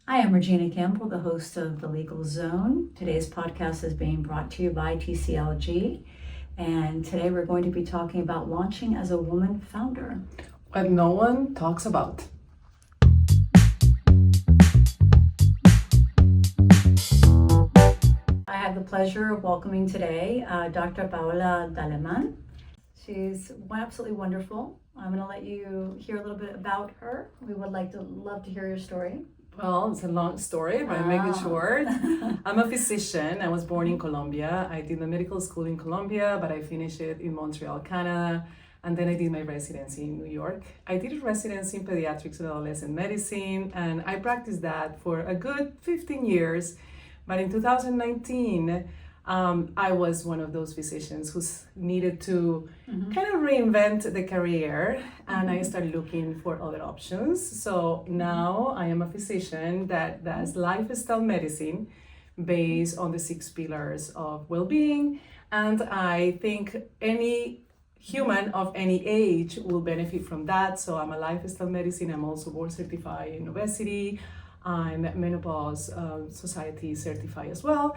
Hi, I'm Regina Campbell, the host of The Legal Zone. Today's podcast is being brought to you by TCLG, and today we're going to be talking about launching as a woman founder. What no one talks about. I have the pleasure of welcoming today Dr. Paola Daleman. She's absolutely wonderful. I'm going to let you hear a little bit about her. We would love to hear your story. Well, it's a long story, but I'll make it short. I'm a physician. I was born in Colombia. I did my medical school in Colombia, but I finished it in Montreal, Canada. And then I did my residency in New York. I did a residency in pediatrics and adolescent medicine, and I practiced that for a good 15 years. But in 2019, I was one of those physicians who needed to kind of reinvent the career, and I started looking for other options. So now I am a physician that does lifestyle medicine based on the 6 pillars of well-being, and I think any human of any age will benefit from that. So I'm a lifestyle medicine. I'm also board certified in obesity. I'm menopause society certified as well.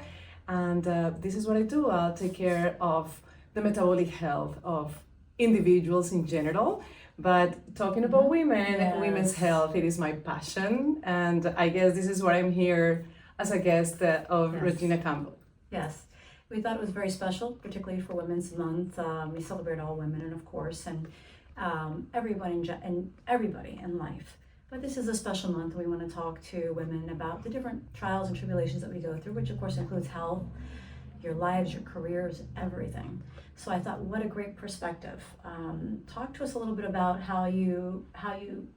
And this is what I do. I'll take care of the metabolic health of individuals in general. But talking about women, women's health, it is my passion. And I guess this is why I'm here as a guest of Regina Campbell. Yes. We thought it was very special, particularly for Women's Month. We celebrate all women, and of course, and everybody in life. But this is a special month. We want to talk to women about the different trials and tribulations that we go through, which of course includes health, your lives, your careers, everything. So I thought, what a great perspective. Talk to us a little bit about how you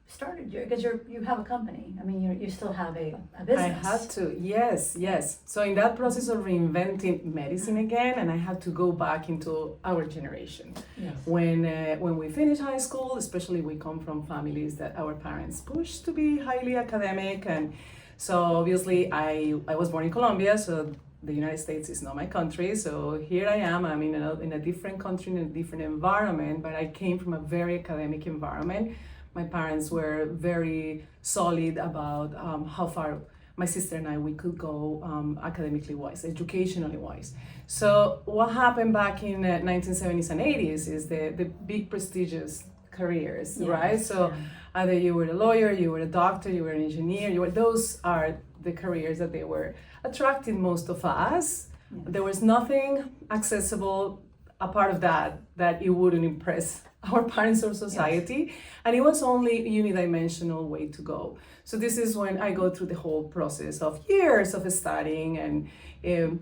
started, because you have a company. I mean, you still have a business. I had to, yes. So in that process of reinventing medicine again, and I had to go back into our generation. Yes. When we finish high school, especially we come from families that our parents pushed to be highly academic, and so obviously I was born in Colombia, so the United States is not my country, so here I am. I'm in a different country, in a different environment, but I came from a very academic environment. My parents were very solid about how far my sister and I we could go academically wise, educationally wise. So what happened back in 1970s and 80s is the big prestigious careers, right? So either you were a lawyer, you were a doctor, you were an engineer, those are the careers that they were attracting most of us. Yes. There was nothing accessible apart of that it wouldn't impress our parents or society. Yes. And it was only unidimensional way to go. So this is when I go through the whole process of years of studying and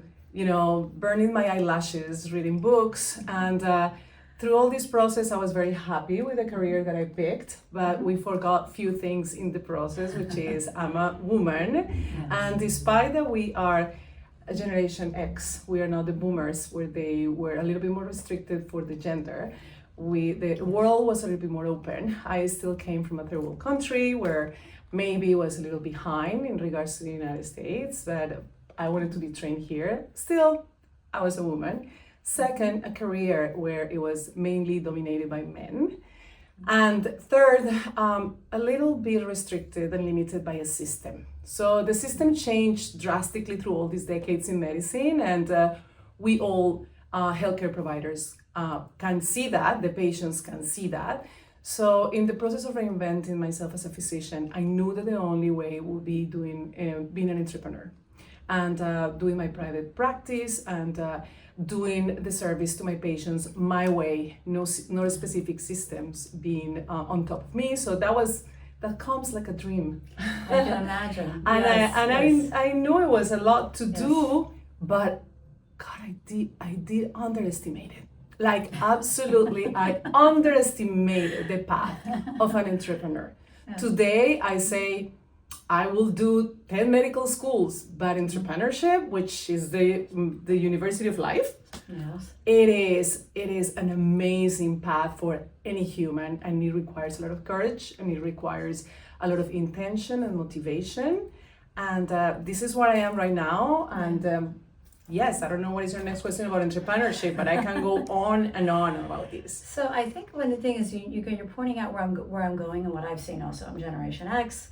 burning my eyelashes, reading books, and through all this process, I was very happy with the career that I picked, but we forgot a few things in the process, which is I'm a woman. Yes. And despite that we are a Generation X, we are not the boomers, where they were a little bit more restricted for the gender. The world was a little bit more open. I still came from a third world country where maybe it was a little behind in regards to the United States, but I wanted to be trained here. Still, I was a woman. Second, a career where it was mainly dominated by men. And third, a little bit restricted and limited by a system. So the system changed drastically through all these decades in medicine, and we all, healthcare providers, can see that, the patients can see that. So in the process of reinventing myself as a physician, I knew that the only way would be being an entrepreneur and doing my private practice and doing the service to my patients my way, no specific systems being on top of me. So that comes like a dream. I can imagine. I knew it was a lot to do, but God, I did underestimate it. Like absolutely, I underestimated the path of an entrepreneur. Yes. Today, I say, I will do 10 medical schools, but entrepreneurship, which is the university of life, yes, it is an amazing path for any human, and it requires a lot of courage, and it requires a lot of intention and motivation. And this is where I am right now. And yes, I don't know what is your next question about entrepreneurship, but I can go on and on about this. So I think when the thing is, you're pointing out where I'm going and what I've seen also. I'm Generation X.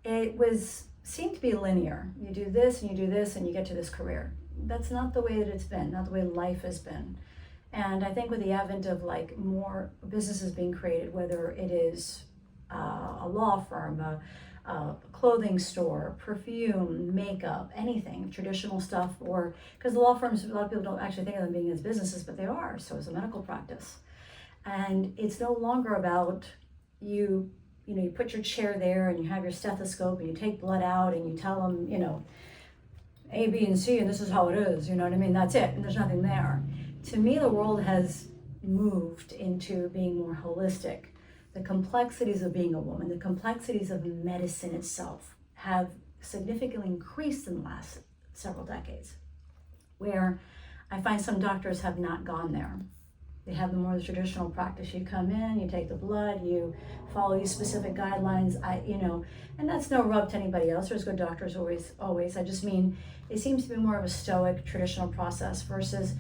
It was seem to be linear. You do this and you do this and you get to this career. That's not the way that it's been, not the way life has been. And I think with the advent of like more businesses being created, whether it is a law firm, a clothing store, perfume, makeup, anything, traditional stuff, or because the law firms, a lot of people don't actually think of them being as businesses, but they are. So is a medical practice. And it's no longer about you put your chair there and you have your stethoscope and you take blood out and you tell them, A, B, and C, and this is how it is, you know what I mean? That's it, and there's nothing there. To me, the world has moved into being more holistic. The complexities of being a woman, the complexities of medicine itself have significantly increased in the last several decades, where I find some doctors have not gone there. They have the more traditional practice. You come in, you take the blood, you follow these specific guidelines, and that's no rub to anybody else. There's good doctors always. I just mean, it seems to be more of a stoic, traditional process versus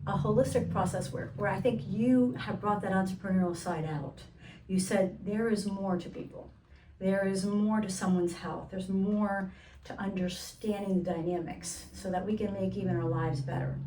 a holistic process where I think you have brought that entrepreneurial side out. You said there is more to people. There is more to someone's health. There's more to understanding the dynamics so that we can make even our lives better.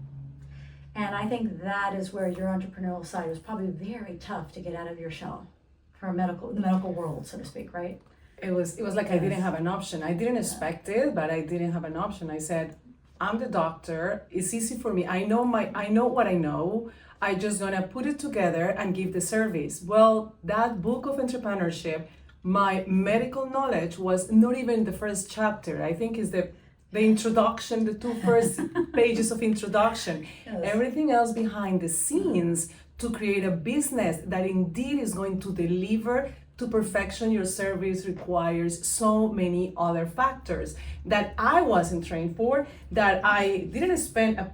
And I think that is where your entrepreneurial side was probably very tough to get out of your shell for the medical world, so to speak, right? It was like I didn't have an option. I didn't expect it, but I didn't have an option. I said, I'm the doctor. It's easy for me. I know what I know. I just gonna put it together and give the service. Well, that book of entrepreneurship, my medical knowledge was not even the first chapter. I think is the introduction, the two first pages of introduction. Yes. Everything else behind the scenes to create a business that indeed is going to deliver to perfection your service requires so many other factors that I wasn't trained for, that I didn't spend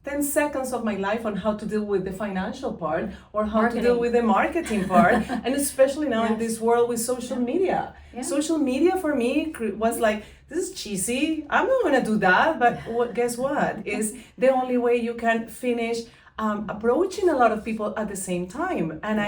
10 seconds of my life on how to deal with the financial part or how to deal with the marketing part, and especially now in this world with social media. Yeah. Social media for me was like, this is cheesy, I'm not gonna do that, but guess what? Is the only way you can finish approaching a lot of people at the same time. And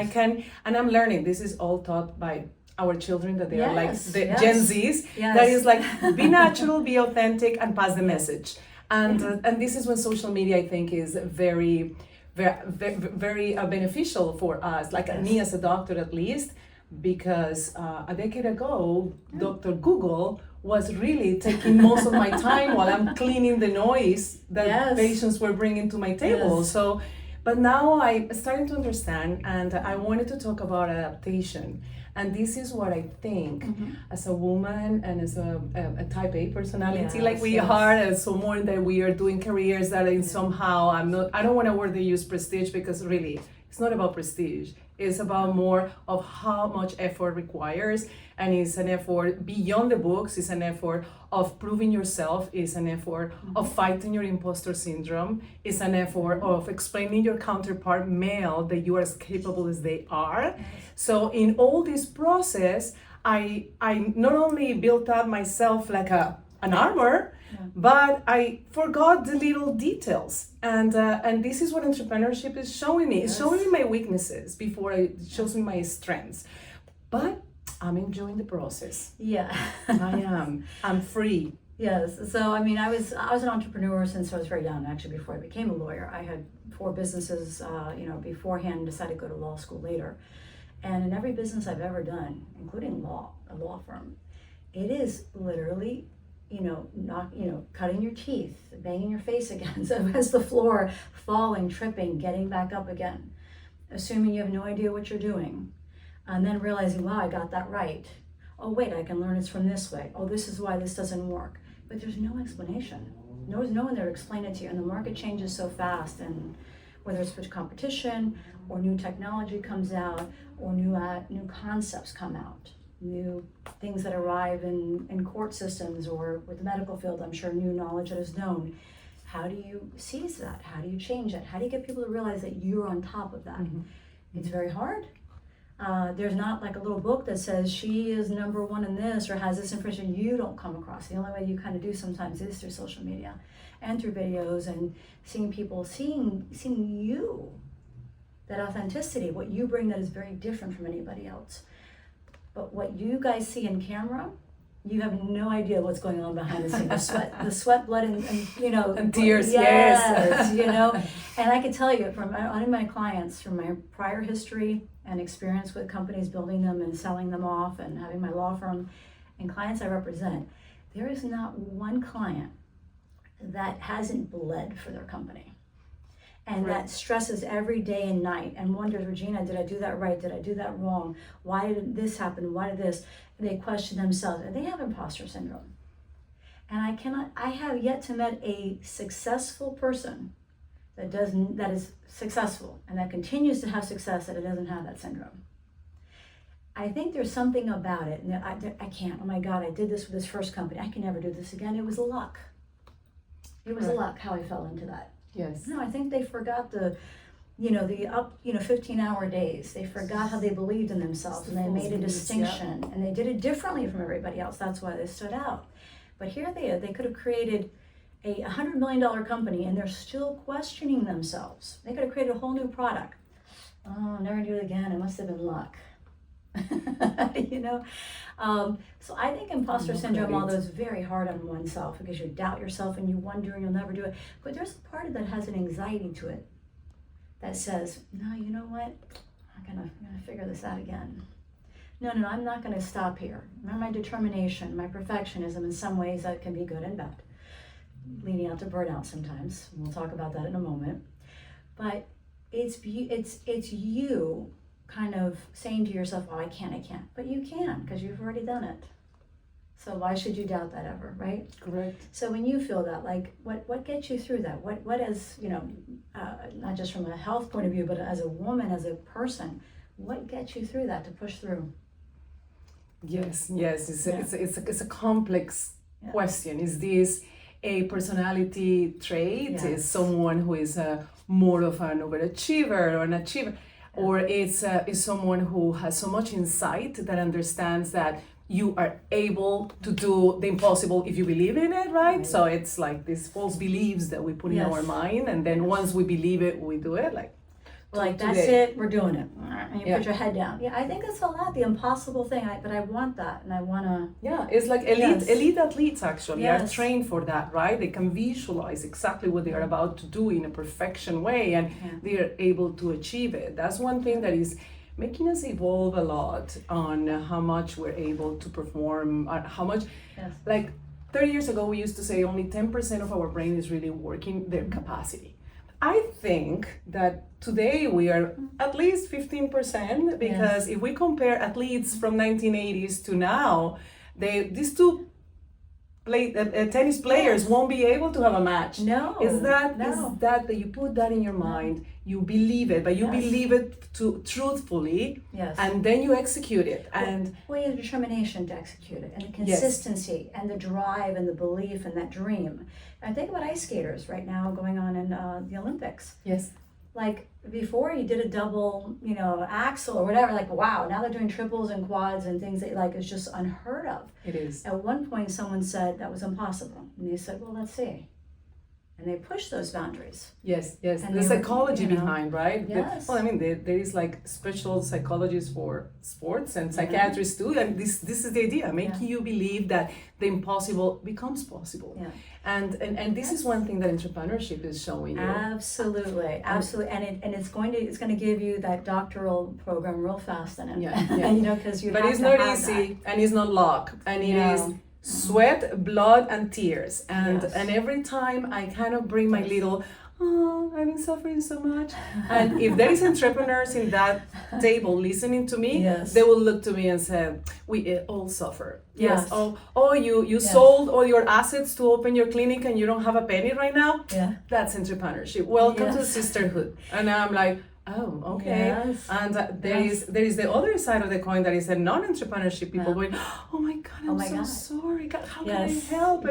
I'm learning, this is all taught by our children, that they are like the Gen Zs, that is like, be natural, be authentic, and pass the message. And this is when social media, I think, is very, very beneficial for us, like me as a doctor at least, because a decade ago, Dr. Google was really taking most of my time while I'm cleaning the noise that patients were bringing to my table. Yes. So, but now I'm starting to understand, and I wanted to talk about adaptation. And this is what I think, as a woman and as a type A personality, like we are, as someone that we are doing careers that in somehow I don't want to word the use prestige, because really it's not about prestige. It's about more of how much effort requires, and it's an effort beyond the books. It's an effort of proving yourself. It's an effort of fighting your imposter syndrome. It's an effort of explaining your counterpart male that you are as capable as they are. So in all this process, I not only built up myself like an armor, but I forgot the little details. And this is what entrepreneurship is showing me. It's showing me my weaknesses before it shows me my strengths. But I'm enjoying the process. Yeah. I am. I'm free. Yes. So I mean, I was an entrepreneur since I was very young. Actually, before I became a lawyer, I had 4 businesses. Beforehand, decided to go to law school later. And in every business I've ever done, including a law firm, it is literally, cutting your teeth, banging your face against the floor, falling, tripping, getting back up again, assuming you have no idea what you're doing, and then realizing, wow, I got that right. Oh wait, I can learn it's from this way. Oh, this is why this doesn't work. But there's no explanation. There's no one there to explain it to you, and the market changes so fast, and whether it's with competition or new technology comes out or new concepts come out, new things that arrive in court systems or with the medical field, I'm sure new knowledge that is known. How do you seize that? How do you change it? How do you get people to realize that you're on top of that? It's very hard. There's not like a little book that says she is number 1 in this or has this information you don't come across. The only way you kind of do sometimes is through social media and through videos and seeing people, seeing you, that authenticity, what you bring that is very different from anybody else. But what you guys see in camera, you have no idea what's going on behind the scenes. The sweat, blood, and you know, And tears, yes, you know. And I can tell you from my clients, from my prior history and experience with companies building them and selling them off, and having my law firm and clients I represent, there is not one client that hasn't bled for their company. And that stresses every day and night and wonders, Regina, did I do that right? Did I do that wrong? Why did this happen? Why did this? And they question themselves, and they have imposter syndrome. And I have yet to meet a successful person that is successful and that continues to have success that it doesn't have that syndrome. I think there's something about it. And I can't, oh my God, I did this with this first company. I can never do this again. It was luck. It was luck how I fell into that. Yes. No, I think they forgot the 15-hour days. They forgot how they believed in themselves, and they made a distinction, and they did it differently from everybody else. That's why they stood out. But here they could have created a $100 million company, and they're still questioning themselves. They could have created a whole new product. Oh, never do it again. It must have been luck. You know, so I think imposter syndrome, although it's very hard on oneself because you doubt yourself and you wonder and you'll never do it, but there's a part of that has an anxiety to it that says, no, you know what, I'm gonna figure this out again. No, I'm not gonna stop here. My determination, my perfectionism, in some ways that can be good and bad, leading out to burnout sometimes. We'll talk about that in a moment. But it's you kind of saying to yourself, oh, I can't. But you can, because you've already done it. So why should you doubt that ever, right? Correct. So when you feel that, like, what gets you through that? What is, not just from a health point of view, but as a woman, as a person, what gets you through that to push through? Yes. It's a complex question. Is this a personality trait? Yes. Is someone who is more of an overachiever or an achiever? Or is someone who has so much insight that understands that you are able to do the impossible if you believe in it, right? So it's like these false beliefs that we put in our mind, and then once we believe it, we do it. Like that's it, we're doing it. And you put your head down. Yeah, I think it's a lot, the impossible thing, but I want that, and I want to... Yeah, it's like elite athletes actually are trained for that, right? They can visualize exactly what they are about to do in a perfection way, and they are able to achieve it. That's one thing that is making us evolve a lot on how much we're able to perform, how much, like 30 years ago, we used to say only 10% of our brain is really working their capacity. I think that today we are at least 15%, because if we compare athletes from 1980s to now, these two tennis players won't be able to have a match. Is that you put that in your mind, you believe it, but you believe it truthfully, and then you execute it. And you have determination to execute it, and the consistency, and the drive, and the belief, and that dream. And think about ice skaters right now going on in the Olympics. Yes. Like before, you did a double, axel or whatever. Like, wow, now they're doing triples and quads and things that is just unheard of. It is. At one point, someone said that was impossible, and they said, well, let's see. And they pushed those boundaries. Yes. And the psychology behind, right? Yes. There is like special psychologists for sports and psychiatrists too, and this is the idea, making you believe that the impossible becomes possible. Yeah. And this is one thing that entrepreneurship is showing you. Absolutely. And it's going to give you that doctoral program real fast in it. Because you. But it's not easy, and it's not luck, and it is sweat, blood, and tears. And every time I kind of bring my little, I've been suffering so much. And if there is entrepreneurs in that table listening to me, they will look to me and say, we all suffer. Yes. You sold all your assets to open your clinic and you don't have a penny right now? Yeah. That's entrepreneurship. Welcome to the sisterhood. And I'm like, oh, okay. Yes. And there is the other side of the coin that is the non-entrepreneurship people going, oh my God, I'm so sorry. God, how can I help?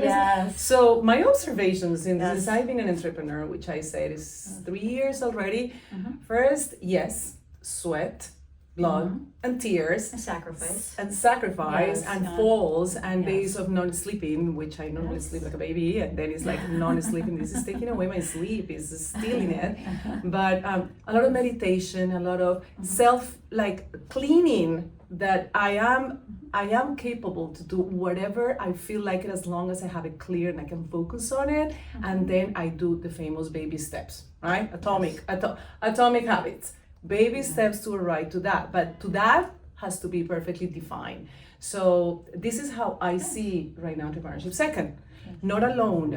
So my observations in this, I've been an entrepreneur, which I said is 3 years already. First, sweat, blood, and tears. And sacrifice. And falls, and days of non-sleeping, which I normally sleep like a baby, and then it's like non-sleeping. This is taking away my sleep, is stealing it. But a lot of meditation, a lot of self, cleaning, that I I am capable to do whatever I feel like it, as long as I have it clear and I can focus on it. And then I do the famous baby steps, right? Atomic habits, baby steps to arrive to that. But to that has to be perfectly defined. So this is how I see right now entrepreneurship. Second, not alone.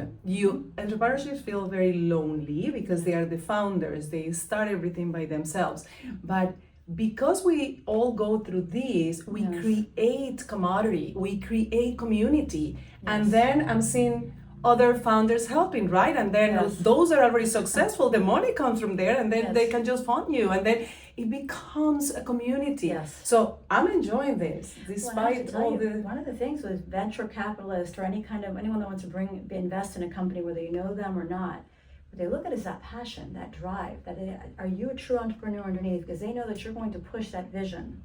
Entrepreneurs feel very lonely because they are the founders. They start everything by themselves. But because we all go through this, we create commodity, we create community, and then I'm seeing other founders helping, right? And then those are already successful, the money comes from there, and then they can just fund you, and then it becomes a community. So I'm enjoying this, despite all the... One of the things with venture capitalists or anyone that wants to invest in a company, whether you know them or not, what they look at is that passion, that drive, are you a true entrepreneur underneath? Because they know that you're going to push that vision,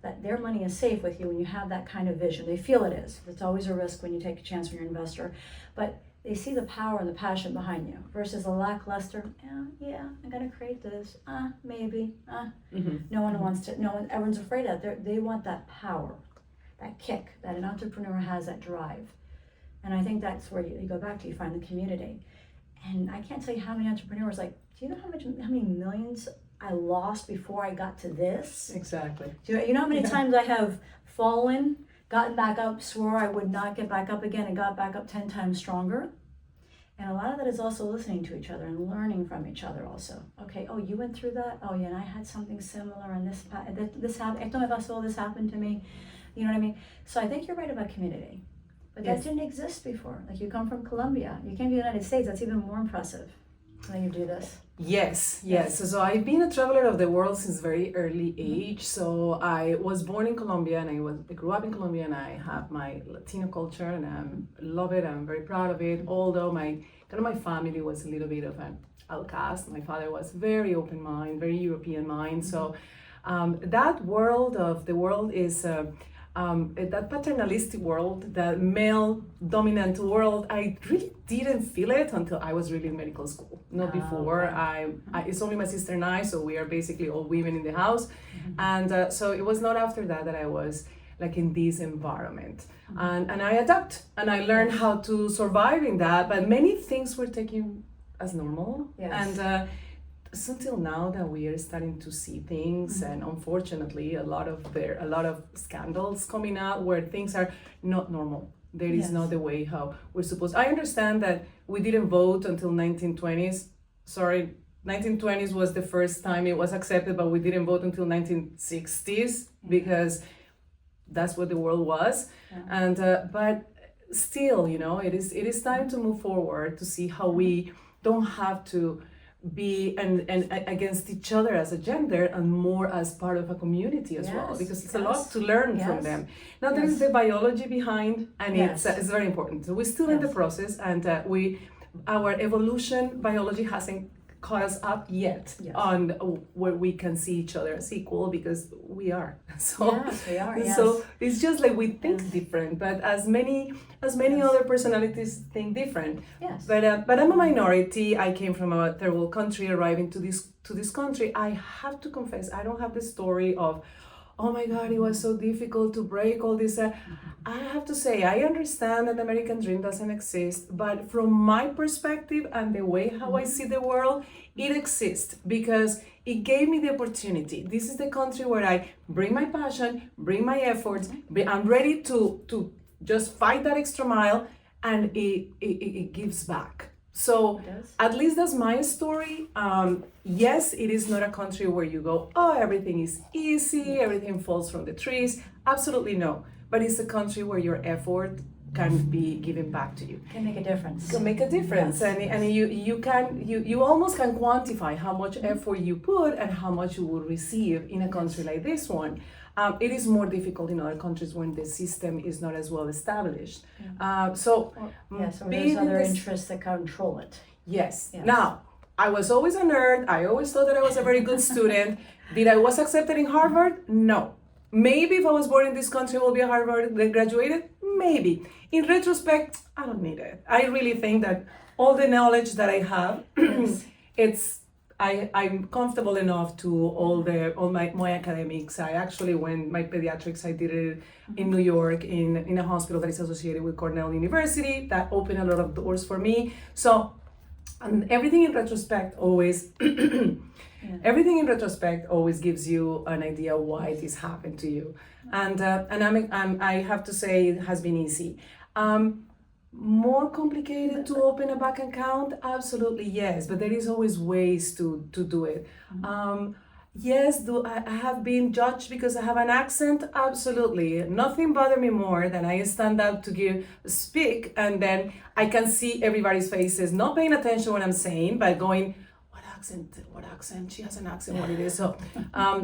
that their money is safe with you when you have that kind of vision. They feel it is. It's always a risk when you take a chance when you're an investor. But they see the power and the passion behind you versus a lackluster, I'm going to create this, maybe, everyone's afraid of it. They want that power, that kick that an entrepreneur has, that drive. And I think that's where you go back to, you find the community. And I can't tell you how many entrepreneurs, do you know how many millions I lost before I got to this? Exactly. Do you know how many times I have fallen, gotten back up, swore I would not get back up again, and got back up 10 times stronger? And a lot of that is also listening to each other and learning from each other also. Okay, you went through that? Oh yeah, and I had something similar, and this happened, this happened to me. You know what I mean? So I think you're right about community. But that didn't exist before. You come from Colombia, you came to the United States, that's even more impressive when you do this. Yes. So I've been a traveler of the world since very early age. So I was born in Colombia, and I grew up in Colombia, and I have my Latino culture, and I love it. I'm very proud of it. Although my family was a little bit of an outcast. My father was very open mind, very European mind. So that world of the world is that paternalistic world, that male dominant world, I really didn't feel it until I was really in medical school. Not before. It's only my sister and I, so we are basically all women in the house. And so it was not after that I was in this environment. And I adapt, and I learned how to survive in that, but many things were taken as normal. And it's until now that we are starting to see things, and unfortunately a lot of scandals coming out where things are not normal. There is not the way how we're supposed. I understand that we didn't vote until 1920s. 1920s was the first time it was accepted, but we didn't vote until 1960s because that's what the world was. And but still, it is time to move forward, to see how we don't have to be and against each other as a gender, and more as part of a community as well, because it's a lot to learn from them. Now there is the biology behind, and it's very important. So we're still in the process, and our evolution biology hasn't caught us up yet on where we can see each other as equal, because we are. So we are. So it's just we think different, but as many other personalities think different. But I'm a minority. I came from a third world country, arriving to this country. I have to confess, I don't have the story of, oh my God, it was so difficult to break all this. I have to say, I understand that the American dream doesn't exist, but from my perspective and the way how I see the world, it exists because it gave me the opportunity. This is the country where I bring my passion, bring my efforts, I'm ready to just fight that extra mile, and it gives back. So at least that's my story. Yes, it is not a country where you go, everything is easy, everything falls from the trees. Absolutely no. But it's a country where your effort can be given back to you. Can make a difference. Can make a difference. And you almost can quantify how much effort you put and how much you will receive in a country like this one. It is more difficult in other countries when the system is not as well established. So there's other interests that control it. Yes. Now, I was always a nerd. I always thought that I was a very good student. Did I was accepted in Harvard? No. Maybe if I was born in this country, I will be a Harvard graduated. Maybe. In retrospect, I don't need it. I really think that all the knowledge that I have, I'm comfortable enough to all my academics. I actually went my pediatrics. I did it in New York in a hospital that is associated with Cornell University. That opened a lot of doors for me. So, and everything in retrospect always. Everything in retrospect always gives you an idea why this happened to you, and I have to say it has been easy. More complicated to open a bank account? Absolutely yes, but there is always ways to do it. Yes, do I have been judged because I have an accent? Absolutely. Nothing bothers me more than I stand up to speak and then I can see everybody's faces, not paying attention what I'm saying, but going, what accent? She has an accent, what it is. So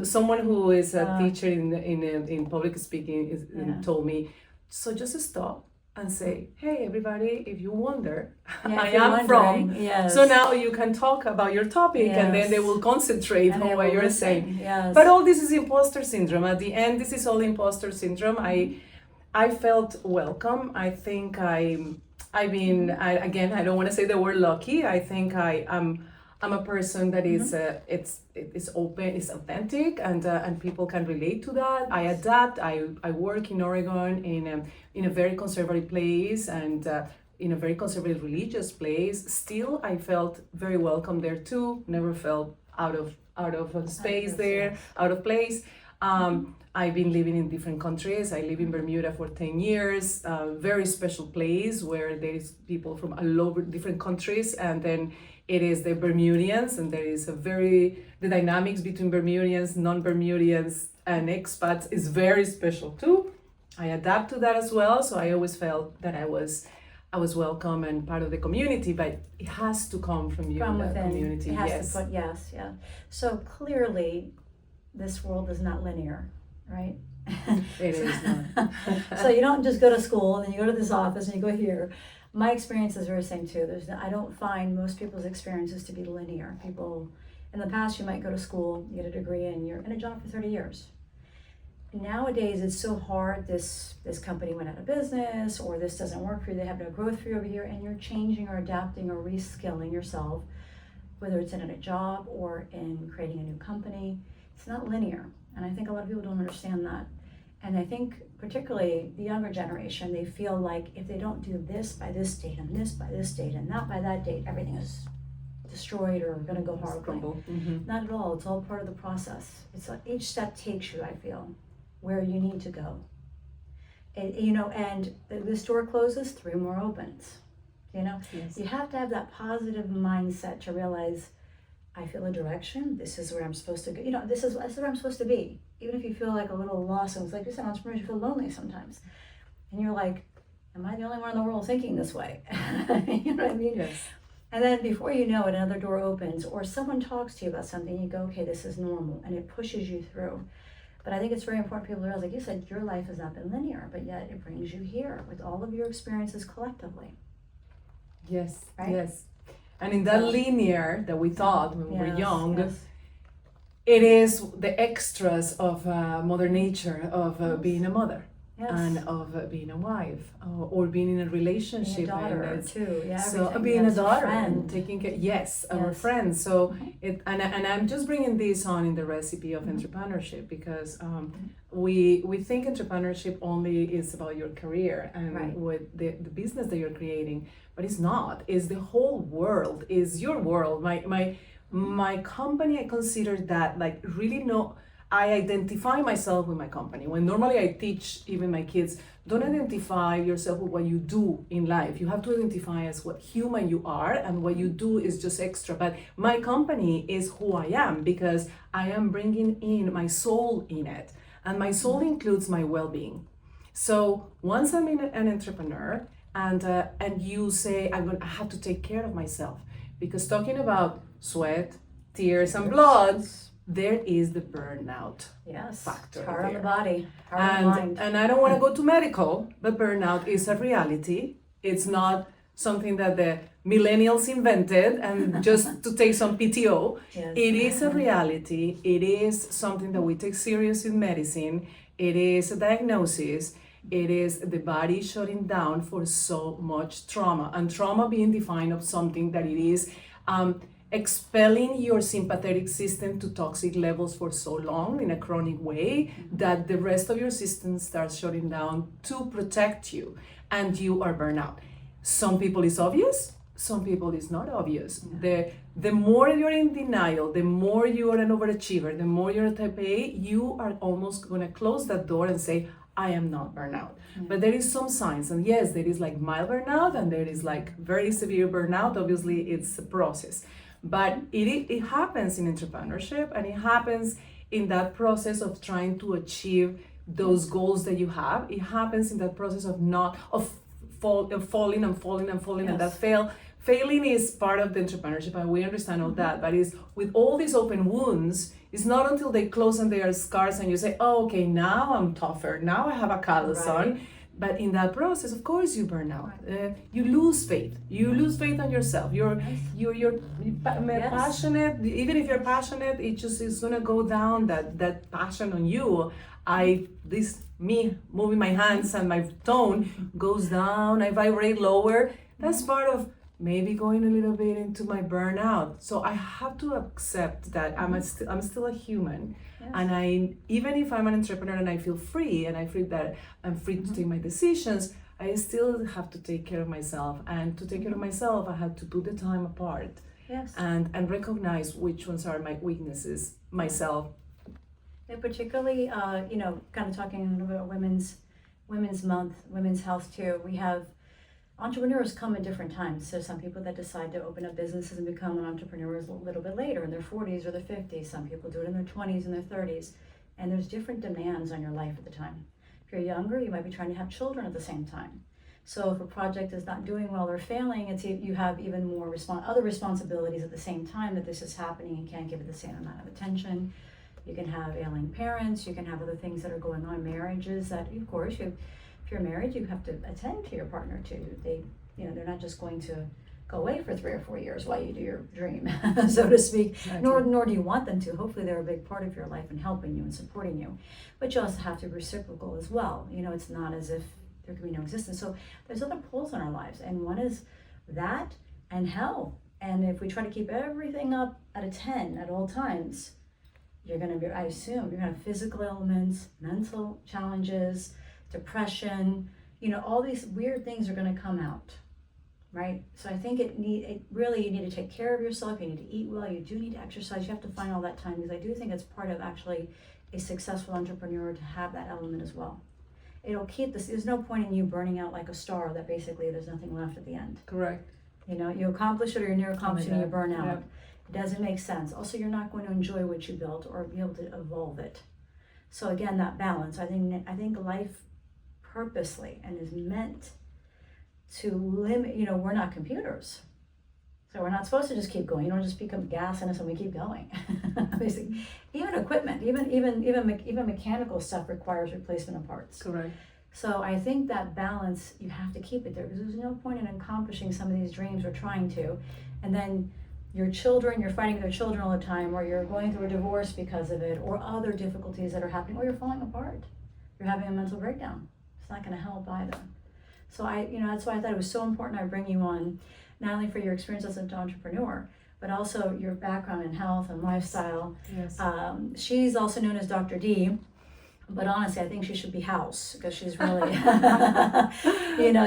someone who is a teacher in public speaking told me, so just stop and say, hey everybody, if you wonder, I am from. Yes. So now you can talk about your topic and then they will concentrate on what you're saying. But all this is imposter syndrome. At the end, this is all imposter syndrome. I felt welcome. I think again, I don't want to say the word lucky. I think I'm a person that is it's open, it's authentic, and people can relate to that. I adapt. I work in Oregon in a very conservative place and in a very conservative religious place. Still, I felt very welcome there too. Never felt out of space there, out of place. I've been living in different countries. I live in Bermuda for 10 years, a very special place where there is people from all over different countries, and then it is the Bermudians, and there is the dynamics between Bermudians, non-Bermudians, and expats is very special too. I adapt to that as well, so I always felt that I was welcome and part of the community, but it has to come from you, from that within. community. It has to put, yeah. So clearly, this world is not linear, right? It is not. So you don't just go to school and then you go to this office and you go here. My experiences are the same too. I don't find most people's experiences to be linear. People, in the past, you might go to school, you get a degree, and you're in a job for 30 years. Nowadays, it's so hard. This company went out of business, or this doesn't work for you. They have no growth for you over here, and you're changing or adapting or reskilling yourself, whether it's in a job or in creating a new company. It's not linear, and I think a lot of people don't understand that. And I think particularly the younger generation, they feel like if they don't do this by this date and this by this date and not by that date, everything is destroyed or going to go horribly. Not at all. It's all part of the process. It's like each step takes you, I feel, where you need to go. And this door closes, 3 more opens. Yes. You have to have that positive mindset to realize, I feel a direction. This is where I'm supposed to go. This is where I'm supposed to be. Even if you feel like a little lost, and it's like you said, entrepreneurs, you feel lonely sometimes, and you're like, "Am I the only one in the world thinking this way?" You know what I mean? Yes. And then before you know it, another door opens, or someone talks to you about something. You go, "Okay, this is normal," and it pushes you through. But I think it's very important for people to realize, like you said, your life has not been linear, but yet it brings you here with all of your experiences collectively. Yes. Right? Yes. And in that linear that we thought when we were young, it is the extras of Mother Nature, of being a mother, and of being a wife, or being in a relationship. Being a daughter too. Yeah, so being a daughter and taking care. Yes, our friends. So and I'm just bringing this on in the recipe of entrepreneurship because we think entrepreneurship only is about your career and with the business that you're creating, but it's not. It's the whole world. Is your world. My company, I consider that like really I identify myself with my company. When normally I teach even my kids, don't identify yourself with what you do in life. You have to identify as what human you are, and what you do is just extra. But my company is who I am because I am bringing in my soul in it. And my soul includes my well-being. So once I'm an entrepreneur and you say, I have to take care of myself, because talking about sweat, tears, and blood, there is the burnout factor. Hard on the body, hard on the mind. And I don't want to go to medical, but burnout is a reality. It's not something that the millennials invented and just to take some PTO. It is a reality. It is something that we take serious in medicine. It is a diagnosis. It is the body shutting down for so much trauma, and trauma being defined of something that it is expelling your sympathetic system to toxic levels for so long in a chronic way that the rest of your system starts shutting down to protect you, and you are burnout. Some people it's obvious, some people it's not obvious. The more you're in denial, the more you are an overachiever, the more you're a type A, you are almost going to close that door and say, I am not burnout. But there is some signs, and yes, there is like mild burnout and there is like very severe burnout. Obviously, it's a process. But it happens in entrepreneurship, and it happens in that process of trying to achieve those goals that you have. It happens in that process of falling, Yes. and that failing is part of the entrepreneurship, and we understand all that. But is with all these open wounds, it's not until they close and they are scars and you say, oh, okay, now I'm tougher, now I have a callus on. But in that process, of course, you burn out. You lose faith. You lose faith on yourself. You're passionate. Even if you're passionate, it just is gonna go down. That passion on you. Me moving my hands and my tone goes down. I vibrate lower. That's part of maybe going a little bit into my burnout. So I have to accept that I'm still a human. Yes. And even if I'm an entrepreneur and I feel free and I feel that I'm free to take my decisions, I still have to take care of myself. And to take care of myself, I have to put the time apart. Yes. And recognize which ones are my weaknesses myself. And particularly, kind of talking about Women's Month, Women's Health too. We have entrepreneurs come at different times. So some people that decide to open up businesses and become an entrepreneur a little bit later, in their 40s or their 50s. Some people do it in their 20s and their 30s. And there's different demands on your life at the time. If you're younger, you might be trying to have children at the same time. So if a project is not doing well or failing, you have even more other responsibilities at the same time that this is happening and can't give it the same amount of attention. You can have ailing parents, you can have other things that are going on, marriages that, of course, if you're married, you have to attend to your partner too. They're not just going to go away for 3 or 4 years while you do your dream, so to speak, nor do you want them to. Hopefully they're a big part of your life and helping you and supporting you. But you also have to be reciprocal as well. It's not as if there can be no existence. So there's other poles in our lives, and one is that and health. And if we try to keep everything up at a 10 at all times, you're going to have physical ailments, mental challenges, depression, all these weird things are going to come out, right? So I think you need to take care of yourself. You need to eat well. You do need to exercise. You have to find all that time, because I do think it's part of actually a successful entrepreneur to have that element as well. It'll keep this. There's no point in you burning out like a star that basically there's nothing left at the end. Correct. You accomplish it or you're near accomplishing and you burn out. Yep. It doesn't make sense. Also, you're not going to enjoy what you built or be able to evolve it. So again, that balance. I think life purposely and is meant to limit. We're not computers, so we're not supposed to just keep going. You don't just become gas in us and we keep going. Basically, even equipment, even mechanical stuff requires replacement of parts. Correct. So I think that balance, you have to keep it there, because there's no point in accomplishing some of these dreams or trying to, and then you're fighting with your children all the time, or you're going through a divorce because of it, or other difficulties that are happening, or you're falling apart. You're having a mental breakdown. It's not going to help either. So that's why I thought it was so important I bring you on, not only for your experience as an entrepreneur, but also your background in health and lifestyle. Yes. She's also known as Dr. D. But honestly, I think she should be House, because she's really,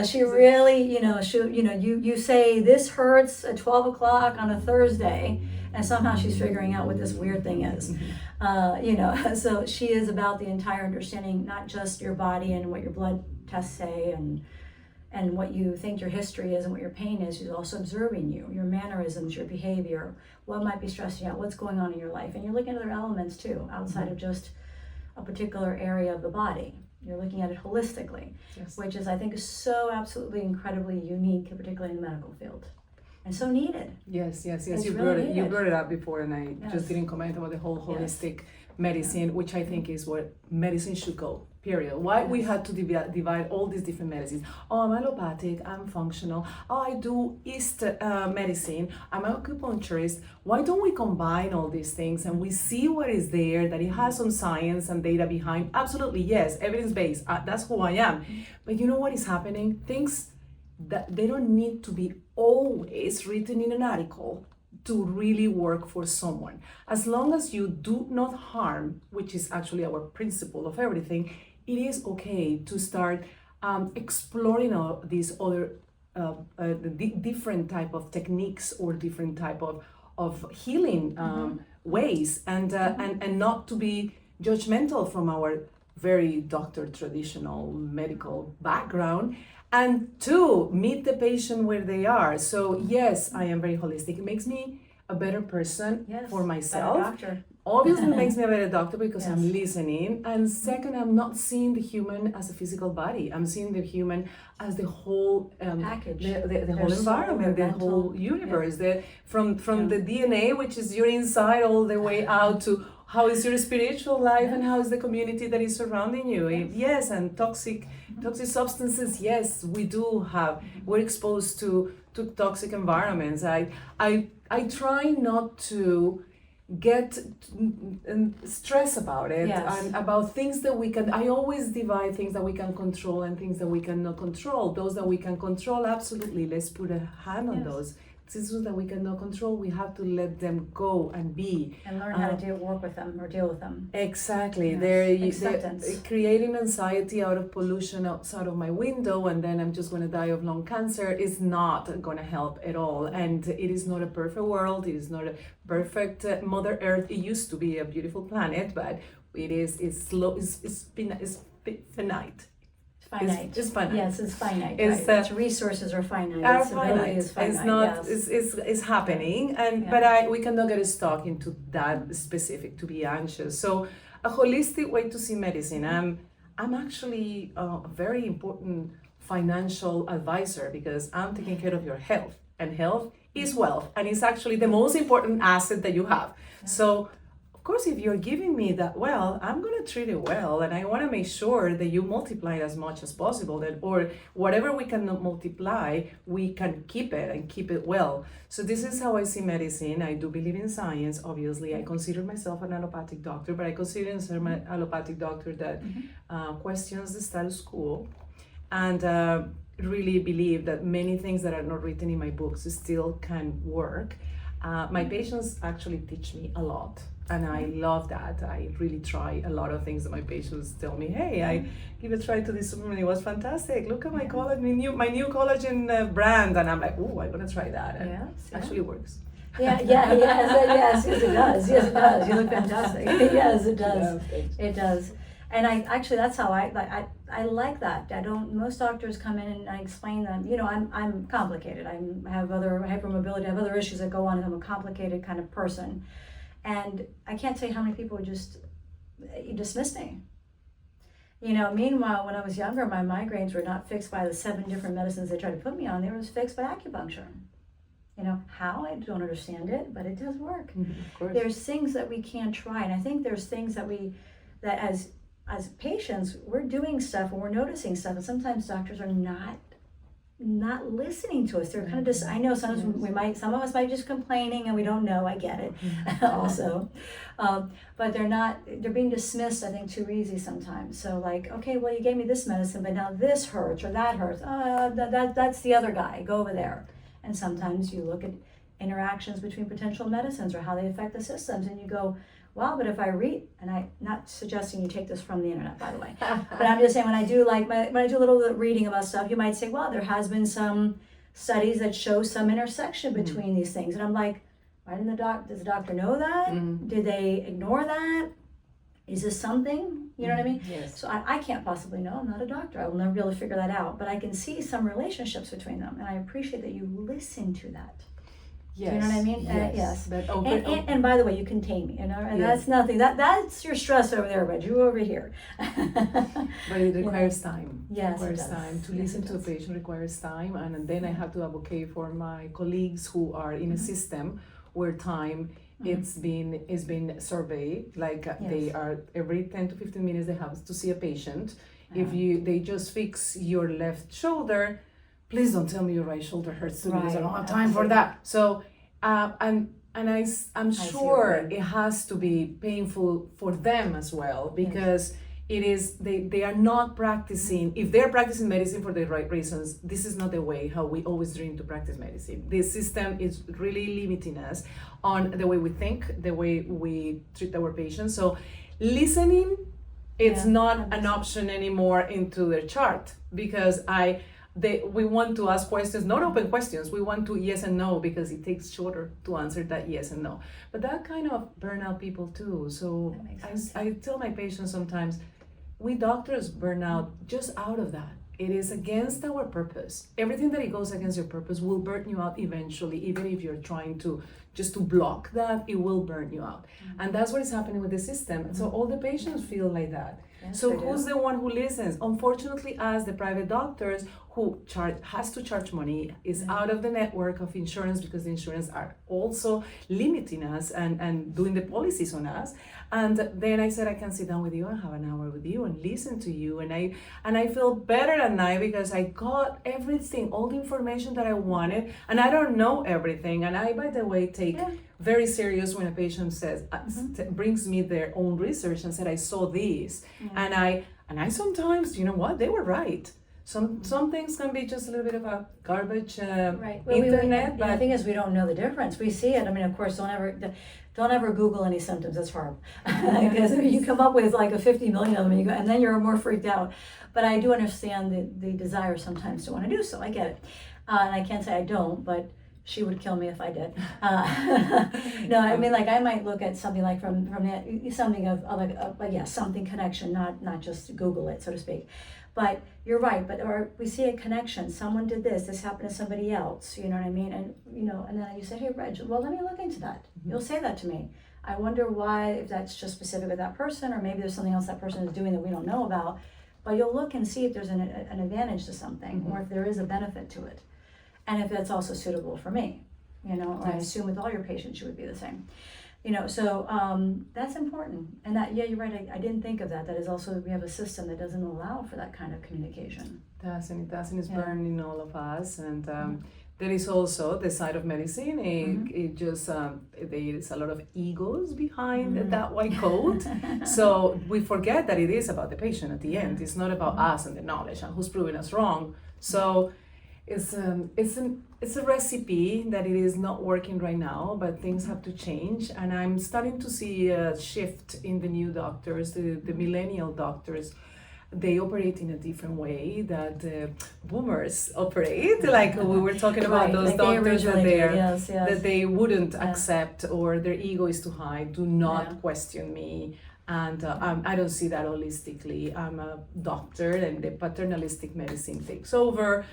she really, you say this hurts at 12 o'clock on a Thursday, and somehow she's figuring out what this weird thing is. So she is about the entire understanding, not just your body and what your blood tests say and what you think your history is and what your pain is. She's also observing you, your mannerisms, your behavior, what might be stressing you out, what's going on in your life. And you're looking at other elements too, outside of just a particular area of the body. You're looking at it holistically, Yes. which is, I think, is so absolutely incredibly unique, particularly in the medical field, and so needed. Yes. It's You really brought it up before, and I Yes. just didn't comment about the whole holistic medicine, which I think is where medicine should go. Period. Why we had to divide all these different medicines? Oh, I'm allopathic, I'm functional. Oh, I do East medicine. I'm an acupuncturist. Why don't we combine all these things and we see what is there, that it has some science and data behind? Absolutely, yes, evidence-based. That's who I am. But you know what is happening? Things that they don't need to be always written in an article. to really work for someone. As long as you do not harm, which is actually our principle of everything, it is okay to start exploring all these other different type of techniques or different type of healing ways, and not to be judgmental from our very doctor traditional medical background, and to meet the patient where they are. So yes, I am very holistic. It makes me a better person for myself. Better doctor. Obviously, it makes me a better doctor because Yes. I'm listening. And second, I'm not seeing the human as a physical body. I'm seeing the human as the whole Package. the whole Their soul, environment, their the whole mental- universe. From the DNA, which is your inside, all the way out to how is your spiritual life and how is the community that is surrounding you. Yes, and toxic substances. Yes, we do have. We're exposed to toxic environments. I try not to get stress about it, Yes. and about things that we can. I always divide things that we can control and things that we cannot control. Those that we can control, absolutely, let's put a hand on Yes. those. Things that we cannot control, we have to let them go and be. And learn how to work with them or deal with them. Exactly. Yes. They're Acceptance. creating anxiety out of pollution outside of my window, and then I'm just going to die of lung cancer is not going to help at all. And it is not a perfect world. It is not a perfect Mother Earth. It used to be a beautiful planet, but it's slow. It's finite. Finite. It's finite. Yes, it's finite. It's, Right. Its resources are finite. Are Its ability finite. is finite. It's not. Yes. It's happening, and Yeah. but we cannot get stuck into that specific to be anxious. So a holistic way to see medicine. I'm actually a very important financial advisor because I'm taking care of your health, and health is wealth, and it's actually the most important asset that you have. So. Of course, if you're giving me that well, I'm going to treat it well, and I want to make sure that you multiply it as much as possible, or whatever we cannot multiply, we can keep it and keep it well. So this is how I see medicine. I do believe in science, obviously. I consider myself an allopathic doctor, but I consider myself an allopathic doctor that questions the status quo, and really believe that many things that are not written in my books still can work. My patients actually teach me a lot. And I love that. I really try a lot of things that my patients tell me. Hey, I give a try to this supplement. It was fantastic. Look at my collagen, my new collagen brand, and I'm like, oh, I'm gonna try that. And actually works. Yes, it does. Yes, it does. You look fantastic. Yes, it does. It does. And that's how I like that. Most doctors come in and I explain them, I'm complicated. I have other hypermobility, I have other issues that go on, and I'm a complicated kind of person. And I can't tell you how many people you dismiss me. Meanwhile, when I was younger, my migraines were not fixed by the 7 different medicines they tried to put me on. They were fixed by acupuncture. How? I don't understand it, but it does work. Of course. There's things that we can't try. And I think there's things that as patients, we're doing stuff and we're noticing stuff. And sometimes doctors are not listening to us. They're kind of just, I know sometimes some of us might be just complaining and we don't know. I get it also. But they're being dismissed, I think, too easy sometimes. So like, okay, well, you gave me this medicine, but now this hurts or that hurts. That's the other guy. Go over there. And sometimes you look at interactions between potential medicines or how they affect the systems and you go, wow, but if I read, and I'm not suggesting you take this from the internet, by the way, but I'm just saying when I do a little bit of reading about stuff, you might say, well, there has been some studies that show some intersection between these things. And I'm like, why didn't does the doctor know that? Did they ignore that? Is this something? You know what I mean? Yes. So I can't possibly know. I'm not a doctor. I will never be able to figure that out. But I can see some relationships between them. And I appreciate that you listen to that. Yes. Do you know what I mean? Yes. Yes. But and by the way, you contain me, and Yes. that's nothing. That's your stress over there, but you over here. But it requires time. Yes, It requires it does. time. To Yes, listen it to a does. patient requires time, and then I have to advocate for my colleagues who are in a system where time it's been surveyed. Like they are every 10 to 15 minutes they have to see a patient. If they just fix your left shoulder, please don't tell me your right shoulder hurts too because I don't have time for that. So, I'm sure it has to be painful for them as well because it is they are not practicing. If they're practicing medicine for the right reasons, this is not the way how we always dream to practice medicine. This system is really limiting us on the way we think, the way we treat our patients. So listening, it's not an option anymore into their chart, because we want to ask questions, not open questions. We want to yes and no, because it takes shorter to answer that yes and no. But that kind of burn out people too. So I tell my patients sometimes, we doctors burn out just out of that. It is against our purpose. Everything that it goes against your purpose will burn you out eventually, even if you're trying to just to block that, it will burn you out. And that's what is happening with the system. So all the patients feel like that. Yes, so who's the one who listens? Unfortunately, as the private doctors who has to charge money, is out of the network of insurance, because the insurance are also limiting us and doing the policies on us. And then I said, I can sit down with you and have an hour with you and listen to you. And I feel better at night, because I got everything, all the information that I wanted. And I don't know everything. And I, by the way, take very serious when a patient says, brings me their own research and said, I saw this. And I sometimes, you know what, they were right. Some things can be just a little bit of a garbage internet. But the thing is, we don't know the difference. We see it. I mean, of course, don't ever Google any symptoms. That's horrible, because you come up with like 50 million of them, and then you're more freaked out. But I do understand the desire sometimes to want to do so. I get it, and I can't say I don't, but she would kill me if I did. No, I mean, like I might look at something like from that, something of like something connection, not just Google it, so to speak. But you're right, or we see a connection. Someone did this happened to somebody else, you know what I mean? And and then you say, hey, Reg, well, let me look into that. You'll say that to me. I wonder why, if that's just specific to that person, or maybe there's something else that person is doing that we don't know about. But you'll look and see if there's an advantage to something, or if there is a benefit to it. And if that's also suitable for me, I assume with all your patients you would be the same. So that's important. And that, you're right, I didn't think of that. That is also, we have a system that doesn't allow for that kind of communication. It doesn't. It's burning all of us. And there is also the side of medicine. There is a lot of egos behind that white coat. So we forget that it is about the patient at the end. It's not about us and the knowledge and who's proving us wrong. So it's a recipe that it is not working right now, but things have to change. And I'm starting to see a shift in the new doctors, the millennial doctors. They operate in a different way that boomers operate. Like we were talking about those doctors that they wouldn't accept, or their ego is too high. Do not question me. And I don't see that holistically. I'm a doctor, and the paternalistic medicine takes over.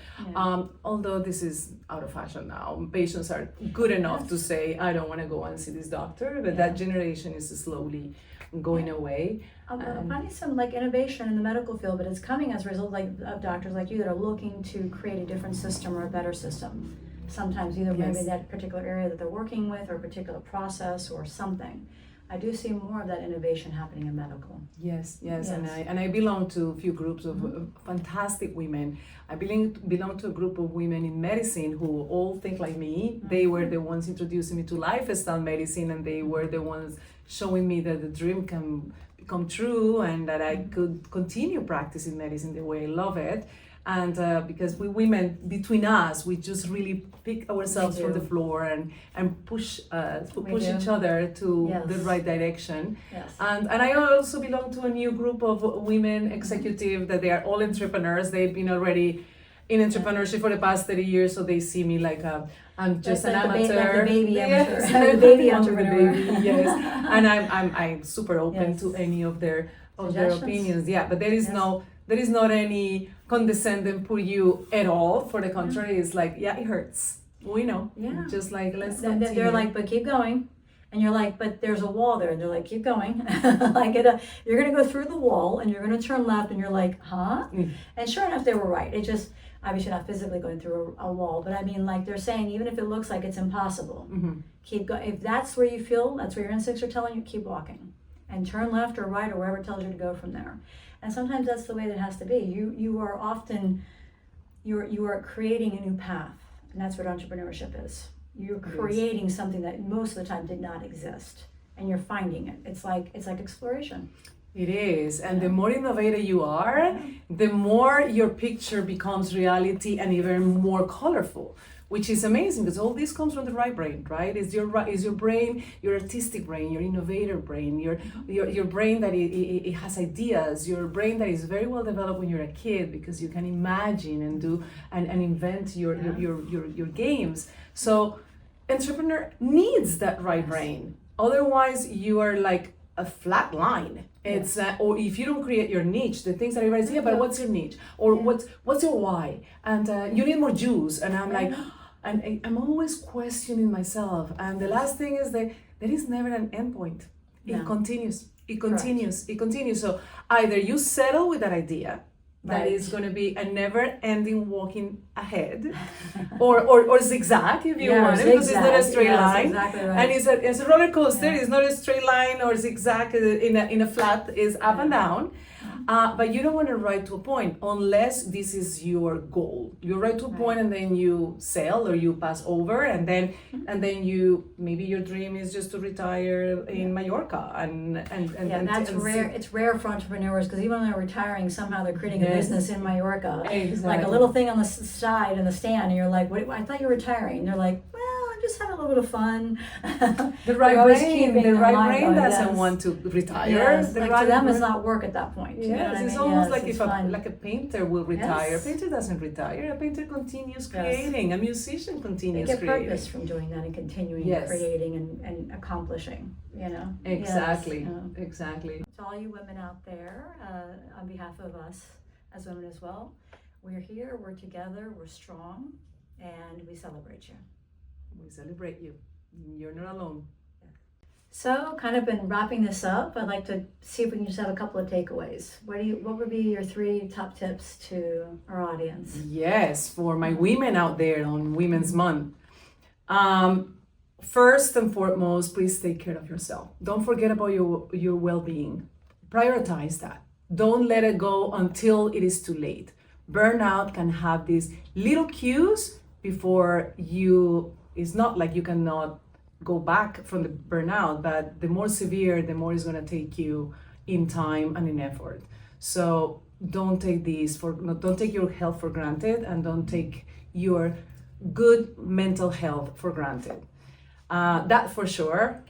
Although this is out of fashion now. Patients are good enough to say, I don't want to go and see this doctor, but that generation is slowly going away. I'm finding some like innovation in the medical field, but it's coming as a result of doctors like you that are looking to create a different system or a better system. Sometimes either maybe that particular area that they're working with, or a particular process or something. I do see more of that innovation happening in medical. Yes. And I belong to a few groups of fantastic women. I belong to a group of women in medicine who all think like me. They were the ones introducing me to lifestyle medicine, and they were the ones showing me that the dream can come true, and that I could continue practicing medicine the way I love it. And because we women, between us, we just really pick ourselves from the floor and push each other to the right direction. And I also belong to a new group of women executive that they are all entrepreneurs. They've been already in entrepreneurship for the past 30 years, so they see me like I'm just an amateur. The baby amateur. The baby entrepreneur. And I'm super open to any of their opinions. But there is not any condescending for you at all. For the contrary, it's like, it hurts. We know. Just like, let's continue. They're like, but keep going. And you're like, but there's a wall there. And they're like, keep going. You're going to go through the wall, and you're going to turn left, and you're like, huh? And sure enough, they were right. It just, obviously not physically going through a wall, but I mean, like they're saying, even if it looks like it's impossible, keep going. If that's where you feel, that's where your instincts are telling you, keep walking. And turn left or right or wherever it tells you to go from there. And sometimes that's the way that it has to be. You are often, you are creating a new path, and that's what entrepreneurship is. You're creating something that most of the time did not exist, and you're finding it. It's like exploration. It is. And the more innovative you are, the more your picture becomes reality and even more colorful, which is amazing because all this comes from the right brain, right? Is your brain, your artistic brain, your innovator brain, your brain that it has ideas, your brain that is very well developed when you're a kid because you can imagine and do and invent your games. So entrepreneur needs that right brain. Otherwise you are like a flat line. It's or if you don't create your niche, the things that everybody say, but what's your niche, or what's your why, and you need more juice, and I'm like, and I'm always questioning myself. And the last thing is that there is never an end point. It continues. It continues. Correct. It continues. So either you settle with that idea. That is going to be a never-ending walking ahead, or zigzag if you want it, because it's not a straight line. Exactly right. And it's a roller coaster. Yeah. It's not a straight line or zigzag in a flat. Is up and down. But you don't want to ride to a point unless this is your goal. You ride to a point and then you sail or you pass over, and then you maybe your dream is just to retire in Mallorca and that's rare. It's rare for entrepreneurs because even when they're retiring, somehow they're creating a business in Mallorca. Exactly. Like a little thing on the side in the stand, and you're like, "Wait, I thought you were retiring." And they're like, "Well, I'm just having a little bit of fun." The right brain doesn't want to retire. Yes. To them, it's not work at that point. You know what I mean? It's almost like if a painter will retire. A painter doesn't retire. A painter continues creating. A musician continues creating. They get purpose from doing that and continuing creating and accomplishing. You know. Exactly. Exactly. To all you women out there, on behalf of us as women as well, we're here. We're together. We're strong, and we celebrate you. We celebrate you. You're not alone. So, kind of been wrapping this up. I'd like to see if we can just have a couple of takeaways. What would be your 3 top tips to our audience? Yes, for my women out there on Women's Month. First and foremost, please take care of yourself. Don't forget about your well-being. Prioritize that. Don't let it go until it is too late. Burnout can have these little cues before you. It's not like you cannot go back from the burnout, but the more severe, the more it's going to take you in time and in effort. So don't take your health for granted, and don't take your good mental health for granted. That for sure.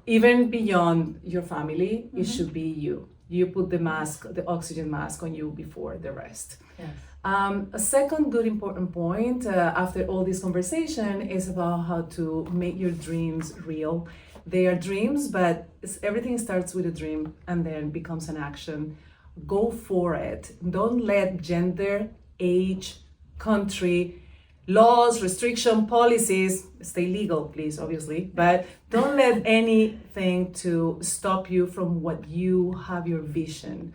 Even beyond your family, it should be you. You put the oxygen mask on you before the rest. Yes. A second good important point after all this conversation is about how to make your dreams real. They are dreams, but everything starts with a dream and then becomes an action. Go for it. Don't let gender, age, country, laws, restriction, policies, stay legal, please, obviously, but don't let anything to stop you from what you have your vision.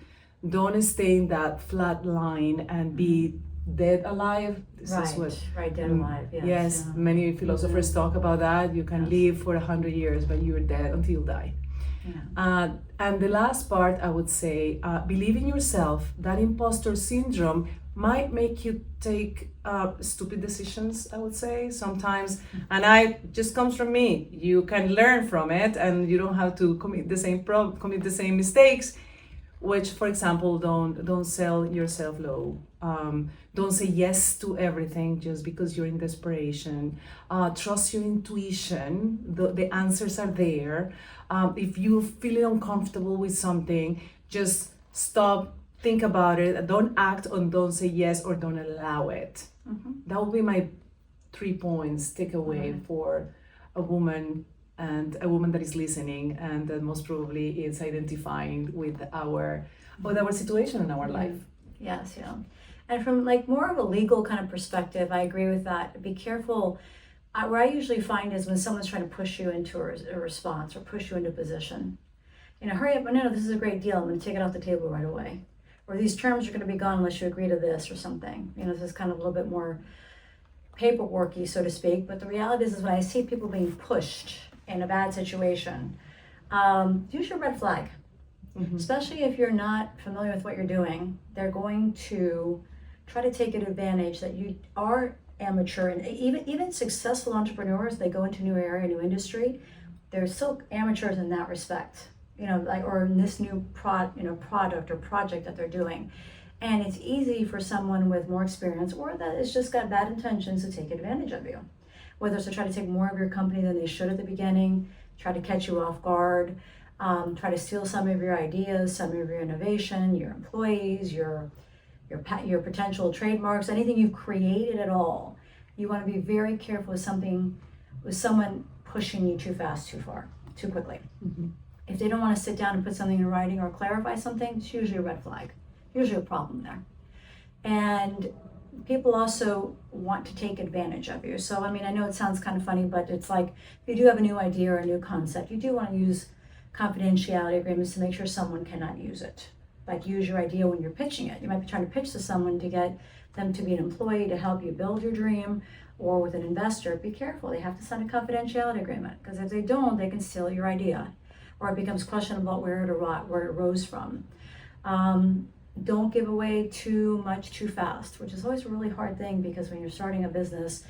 Don't stay in that flat line and be dead alive. Dead alive. Yes. Many philosophers talk about that. You can live for 100 years, but you're dead until you die. Yeah. And the last part, I would say, believe in yourself. That imposter syndrome might make you take stupid decisions, I would say, sometimes. And it just comes from me. You can learn from it, and you don't have to commit the same mistakes. Which, for example, don't sell yourself low. Don't say yes to everything just because you're in desperation. Trust your intuition. The answers are there. If you feel uncomfortable with something, just stop, think about it. Don't act on, don't say yes, or don't allow it. Mm-hmm. That would be my 3 points takeaway for a woman, and a woman that is listening and that most probably is identifying with our situation in our life. Yes, yeah. And from like more of a legal kind of perspective, I agree with that. Be careful. What I usually find is when someone's trying to push you into a response or push you into a position, hurry up, no, this is a great deal, I'm going to take it off the table right away. Or these terms are going to be gone unless you agree to this or something. This is kind of a little bit more paperworky, so to speak. But the reality is when I see people being pushed in a bad situation, use your red flag. Mm-hmm. Especially if you're not familiar with what you're doing, they're going to try to take advantage that you are amateur. And even successful entrepreneurs, they go into a new area, new industry, they're still amateurs in that respect. or in this new product or project that they're doing. And it's easy for someone with more experience or that has just got bad intentions to take advantage of you. Whether it's to try to take more of your company than they should at the beginning, try to catch you off guard, try to steal some of your ideas, some of your innovation, your employees, your potential trademarks, anything you've created at all. You want to be very careful with someone pushing you too fast, too far, too quickly. Mm-hmm. If they don't want to sit down and put something in writing or clarify something, it's usually a red flag. Usually a problem there. And people also want to take advantage of you. So, I know it sounds kind of funny, but it's like if you do have a new idea or a new concept, you do want to use confidentiality agreements to make sure someone cannot use it. Like use your idea when you're pitching it. You might be trying to pitch to someone to get them to be an employee to help you build your dream, or with an investor. Be careful, they have to sign a confidentiality agreement, because if they don't, they can steal your idea, or it becomes questionable where it rose from. Don't give away too much too fast, which is always a really hard thing, because when you're starting a business,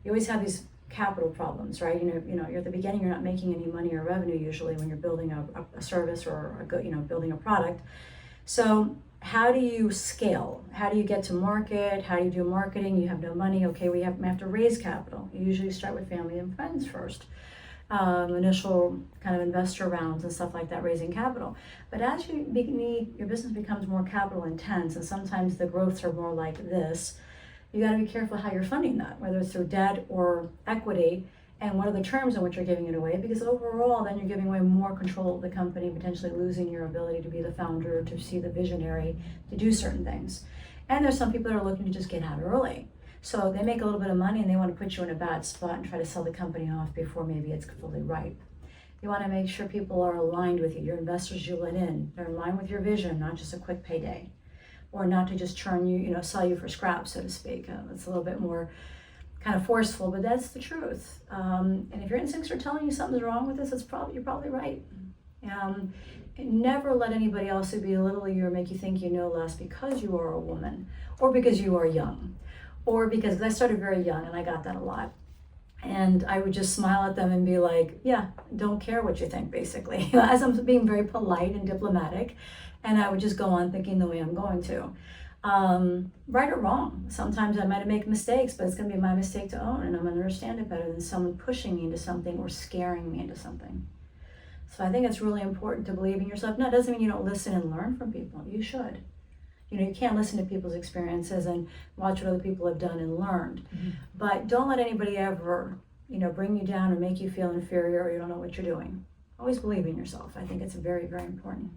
you always have these capital problems, right? You're at the beginning, you're not making any money or revenue usually when you're building a service or building a product. So how do you scale? How do you get to market? How do you do marketing? You have no money. Okay, we have to raise capital. You usually start with family and friends first. Initial kind of investor rounds and stuff like that, raising capital. But as your business becomes more capital intense, and sometimes the growths are more like this, you got to be careful how you're funding that, whether it's through debt or equity, and what are the terms in which you're giving it away, because overall then you're giving away more control of the company, potentially losing your ability to be the founder, to see the visionary, to do certain things. And there's some people that are looking to just get out early. So they make a little bit of money and they want to put you in a bad spot and try to sell the company off before maybe it's fully ripe. You want to make sure people are aligned with you, your investors you let in, they're in line with your vision, not just a quick payday, or not to just churn you, sell you for scraps, so to speak. It's a little bit more kind of forceful, but that's the truth. And if your instincts are telling you something's wrong with this, you're probably right. Never let anybody else who belittle you or make you think you know less because you are a woman, or because you are young, or because I started very young and I got that a lot. And I would just smile at them and be like, yeah, don't care what you think, basically, as I'm being very polite and diplomatic. And I would just go on thinking the way I'm going to. Right or wrong. Sometimes I might make mistakes, but it's going to be my mistake to own, and I'm going to understand it better than someone pushing me into something or scaring me into something. So I think it's really important to believe in yourself. Now, it doesn't mean you don't listen and learn from people. You should. You can't listen to people's experiences and watch what other people have done and learned. Mm-hmm. But don't let anybody ever, bring you down or make you feel inferior or you don't know what you're doing. Always believe in yourself. I think it's very, very important.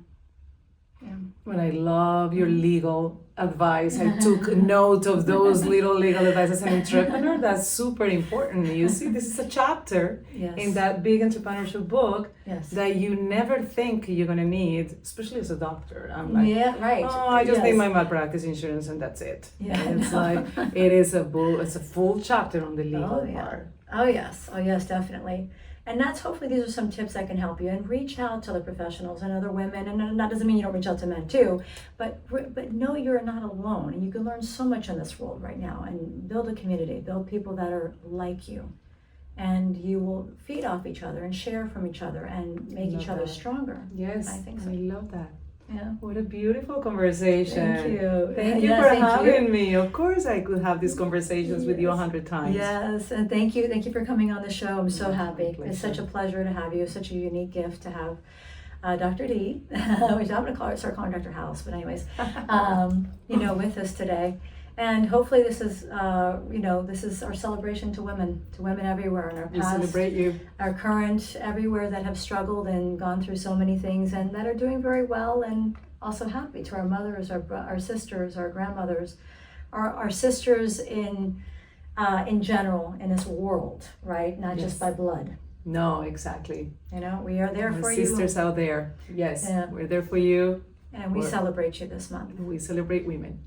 Yeah. Well, I love your legal advice. I took note of those little legal advice as an entrepreneur. That's super important. You see, this is a chapter in that big entrepreneurship book that you never think you're going to need, especially as a doctor. I'm like, I just need my malpractice insurance and that's it. Yeah, and it's like, it's a full chapter on the legal part. Oh yes, definitely. And that's hopefully these are some tips that can help you, and reach out to other professionals and other women. And that doesn't mean you don't reach out to men too, but know you're not alone, and you can learn so much in this world right now, and build a community, build people that are like you, and you will feed off each other and share from each other and make each other stronger. Yes, I think so. I love that. Yeah. What a beautiful conversation. Thank you. Thank you for having me. Of course I could have these conversations with you 100 times. Yes, and thank you for coming on the show. I'm so happy. It's such a pleasure to have you. Such a unique gift to have Dr. D, which I'm going to start calling Dr. House, but anyways, with us today. And hopefully this is our celebration to women everywhere in our past. We celebrate you. Our current, everywhere that have struggled and gone through so many things and that are doing very well and also happy. To our mothers, our sisters, our grandmothers, our sisters in general in this world, right? Not just by blood. No, exactly. We are there for you. Sisters out there. Yes, we're there for you. And we celebrate you this month. We celebrate women.